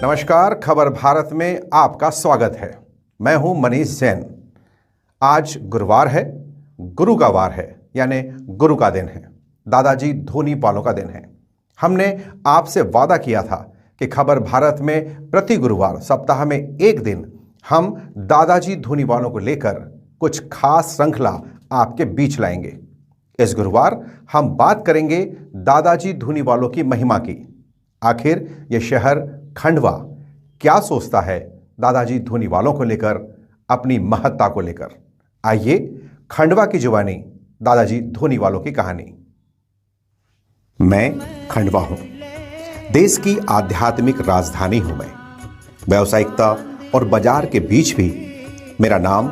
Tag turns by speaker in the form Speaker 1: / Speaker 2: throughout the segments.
Speaker 1: नमस्कार, खबर भारत में आपका स्वागत है। मैं हूं मनीष जैन। आज गुरुवार है, गुरु का वार है, यानी गुरु का दिन है, दादाजी धोनी पालों का दिन है। हमने आपसे वादा किया था कि खबर भारत में प्रति गुरुवार सप्ताह में एक दिन हम दादाजी धोनी पालों को लेकर कुछ खास श्रृंखला आपके बीच लाएंगे। इस गुरुवार हम बात करेंगे दादाजी धोनी पालों की महिमा की। आखिर ये शहर खंडवा क्या सोचता है दादाजी धोनी वालों को लेकर, अपनी महत्ता को लेकर। आइए खंडवा की जुबानी, दादाजी धोनी वालों की कहानी। मैं खंडवा हूं, देश की आध्यात्मिक राजधानी हूं मैं। व्यावसायिकता और बाजार के बीच भी मेरा नाम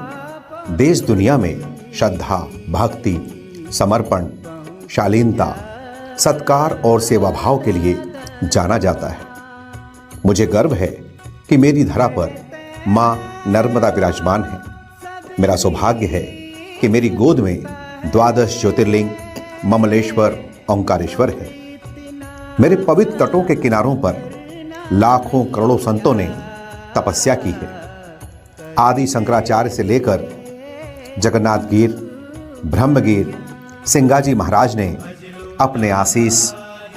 Speaker 1: देश दुनिया में श्रद्धा, भक्ति, समर्पण, शालीनता, सत्कार और सेवा भाव के लिए जाना जाता है। मुझे गर्व है कि मेरी धरा पर मां नर्मदा विराजमान है। मेरा सौभाग्य है कि मेरी गोद में 12 ज्योतिर्लिंग, ममलेश्वर, ओंकारेश्वर है। मेरे पवित्र तटों के किनारों पर लाखों करोड़ों संतों ने तपस्या की है। आदि शंकराचार्य से लेकर जगन्नाथगीर, ब्रह्मगीर, सिंगाजी महाराज ने अपने आशीष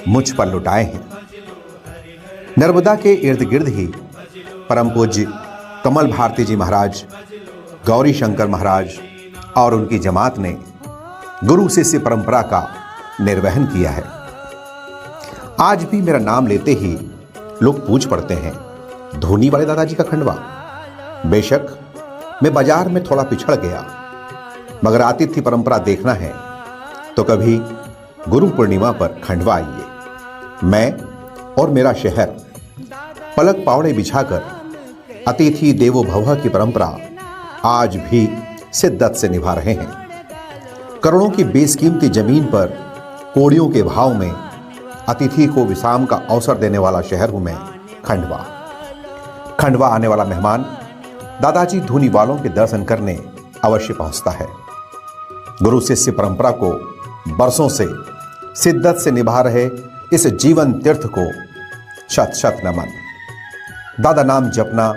Speaker 1: मुझ पर लुटाए हैं। नर्मदा के इर्द गिर्द ही परम पूज्य कमल भारती जी महाराज, गौरी शंकर महाराज और उनकी जमात ने गुरु शिष्य परंपरा का निर्वहन किया है। आज भी मेरा नाम लेते ही लोग पूछ पड़ते हैं, धोनी वाले दादाजी का खंडवा। बेशक मैं बाजार में थोड़ा पिछड़ गया, मगर आतिथ्य परंपरा देखना है तो कभी गुरु पूर्णिमा पर खंडवा आइए। मैं और मेरा शहर पलक पावड़े बिछाकर अतिथि देवो भवः की परंपरा आज भी शिद्दत से निभा रहे हैं। करोड़ों की बेशकीमती जमीन पर कोड़ियों के भाव में अतिथि को विश्राम का अवसर देने वाला शहर हूं मैं, खंडवा। खंडवा आने वाला मेहमान दादाजी धोनी वालों के दर्शन करने अवश्य पहुंचता है। गुरु शिष्य परंपरा को बरसों से शिद्दत से निभा रहे इस जीवन तीर्थ को शत शत नमन। दादा नाम जपना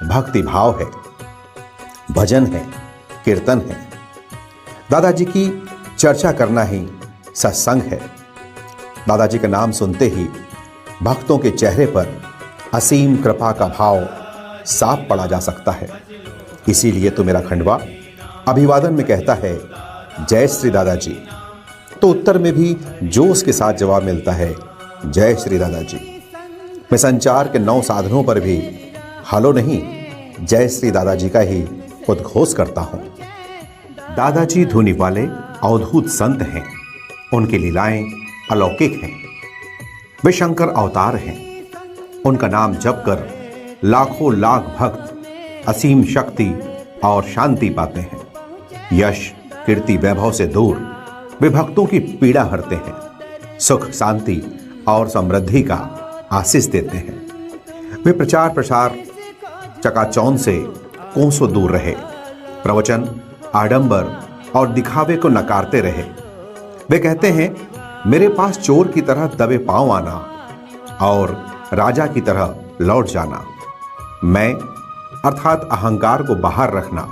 Speaker 1: भक्ति भाव है, भजन है, कीर्तन है। दादाजी की चर्चा करना ही सत्संग है। दादाजी का नाम सुनते ही भक्तों के चेहरे पर असीम कृपा का भाव साफ पड़ा जा सकता है। इसीलिए तो मेरा खंडवा अभिवादन में कहता है, जय श्री दादाजी। तो उत्तर में भी जोश के साथ जवाब मिलता है, जय श्री दादाजी। मैं संचार के 9 साधनों पर भी हेलो नहीं, जय श्री दादाजी का ही उद्घोष करता हूं। दादाजी धोनी वाले अवधूत संत हैं, उनकी लीलाएं अलौकिक हैं। वे शंकर अवतार हैं। उनका नाम जप कर लाखों लाख भक्त असीम शक्ति और शांति पाते हैं। यश, कीर्ति, वैभव से दूर वे भक्तों की पीड़ा हरते हैं, सुख, शांति और समृद्धि का आशीष देते हैं। वे प्रचार प्रसार चकाचौंध से कोसों दूर रहे, प्रवचन, आडंबर और दिखावे को नकारते रहे। वे कहते हैं, मेरे पास चोर की तरह दबे पांव आना और राजा की तरह लौट जाना। मैं अर्थात अहंकार को बाहर रखना।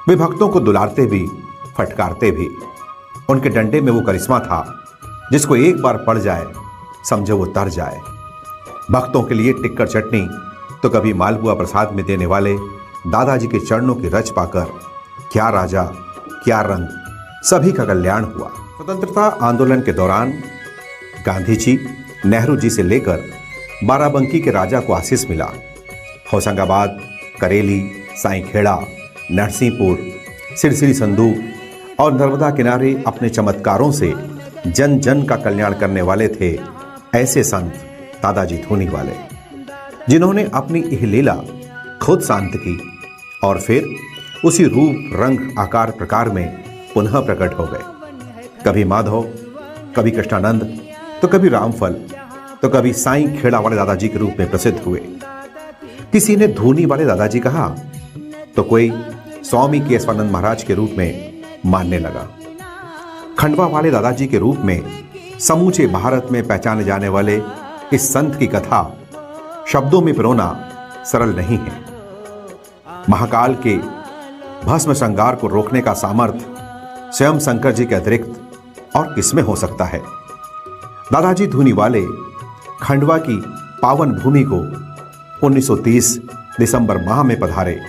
Speaker 1: वे भक्तों को दुलारते भी, फटकारते भी। उनके डंडे में वो करिश्मा था जिसको एक बार पड़ जाए समझो वो तर जाए। भक्तों के लिए टिक्कर चटनी तो कभी मालपुआ प्रसाद में देने वाले दादाजी के चरणों की रच पाकर क्या राजा, क्या रंग, सभी का कल्याण हुआ। स्वतंत्रता आंदोलन के दौरान गांधी जी, नेहरू जी से लेकर बाराबंकी के राजा को आशीष मिला। होशंगाबाद, करेली, साईखेड़ा, नरसिंहपुर, सिरसिरी संधू और नर्मदा किनारे अपने चमत्कारों से जन जन का कल्याण करने वाले थे ऐसे संत दादाजी धोनी वाले, जिन्होंने अपनी यह लीला खुद शांत की और फिर उसी रूप, रंग, आकार, प्रकार में पुनः प्रकट हो गए। कभी माधव, कभी कृष्णानंद, तो कभी रामफल, तो कभी साईं खेड़ा वाले दादाजी के रूप में प्रसिद्ध हुए। किसी ने धोनी वाले दादाजी कहा तो कोई स्वामी केशवानंद महाराज के रूप में मानने लगा। खंडवा वाले दादाजी के रूप में समूचे भारत में पहचाने जाने वाले इस संत की कथा शब्दों में पिरोना सरल नहीं है। महाकाल के भस्म श्रृंगार को रोकने का सामर्थ्य स्वयं शंकर जी के अतिरिक्त और किसमें हो सकता है। दादाजी धूनीवाले खंडवा की पावन भूमि को 1930 दिसंबर माह में पधारे।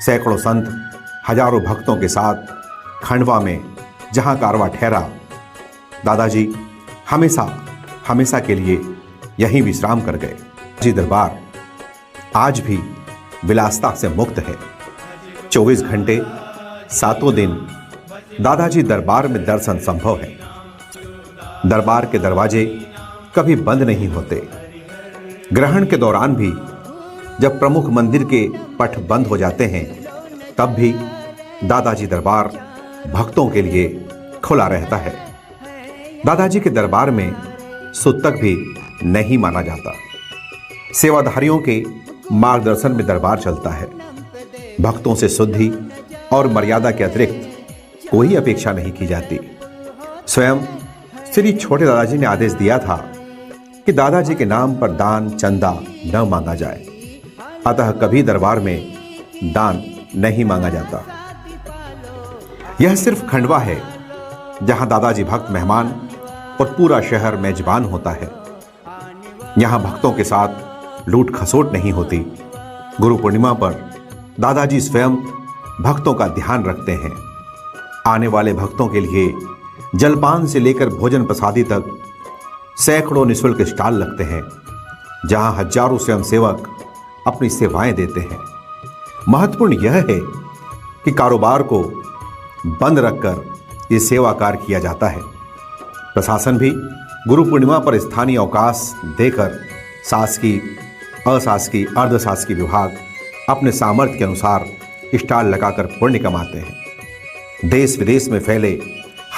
Speaker 1: सैकड़ों संत हजारों भक्तों के साथ खंडवा में जहां कारवां ठहरा, दादाजी हमेशा हमेशा के लिए यहीं विश्राम कर गए। जी दरबार आज भी विलासता से मुक्त है। 24 घंटे 7 दिन दादाजी दरबार में दर्शन संभव है। दरबार के दरवाजे कभी बंद नहीं होते। ग्रहण के दौरान भी जब प्रमुख मंदिर के पट बंद हो जाते हैं, तब भी दादाजी दरबार भक्तों के लिए खुला रहता है। दादाजी के दरबार में सुतक भी नहीं माना जाता। सेवाधारियों के मार्गदर्शन में दरबार चलता है। भक्तों से शुद्धि और मर्यादा के अतिरिक्त कोई अपेक्षा नहीं की जाती। स्वयं श्री छोटे दादाजी ने आदेश दिया था कि दादाजी के नाम पर दान चंदा न मांगा जाए, अतः कभी दरबार में दान नहीं मांगा जाता। यह सिर्फ खंडवा है जहां दादाजी भक्त मेहमान और पूरा शहर मेजबान होता है। यहां भक्तों के साथ लूट खसोट नहीं होती। गुरु पूर्णिमा पर दादाजी स्वयं भक्तों का ध्यान रखते हैं। आने वाले भक्तों के लिए जलपान से लेकर भोजन प्रसादी तक सैकड़ों निःशुल्क स्टॉल लगते हैं, जहां हजारों स्वयंसेवक अपनी सेवाएं देते हैं। महत्वपूर्ण यह है कि कारोबार को बंद रखकर ये सेवा कार्य किया जाता है। प्रशासन भी गुरु पूर्णिमा पर स्थानीय अवकाश देकर शासकीय, अशासकीय, अर्धशासकीय विभाग अपने सामर्थ्य के अनुसार स्टॉल लगाकर पुण्य कमाते हैं। देश विदेश में फैले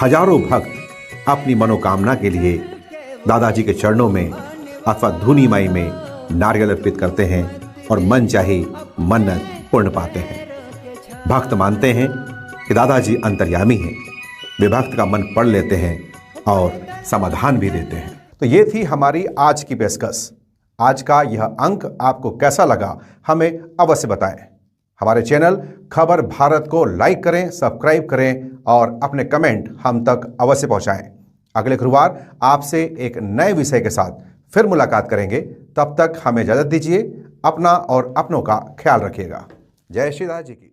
Speaker 1: हजारों भक्त अपनी मनोकामना के लिए दादाजी के चरणों में अथवा धूनी माई में नारियल अर्पित करते हैं और मन चाहे मन्नत पूर्ण पाते हैं। भक्त मानते हैं कि दादाजी अंतर्यामी हैं। वे भक्त का मन पढ़ लेते हैं और समाधान भी देते हैं। तो ये थी हमारी आज की पेशकश। आज का यह अंक आपको कैसा लगा हमें अवश्य बताएं। हमारे चैनल खबर भारत को लाइक करें, सब्सक्राइब करें और अपने कमेंट हम तक अवश्य पहुंचाएं। अगले गुरुवार आपसे एक नए विषय के साथ फिर मुलाकात करेंगे। तब तक हमें इजाजत दीजिए। अपना और अपनों का ख्याल रखिएगा। जय श्री दास जी की।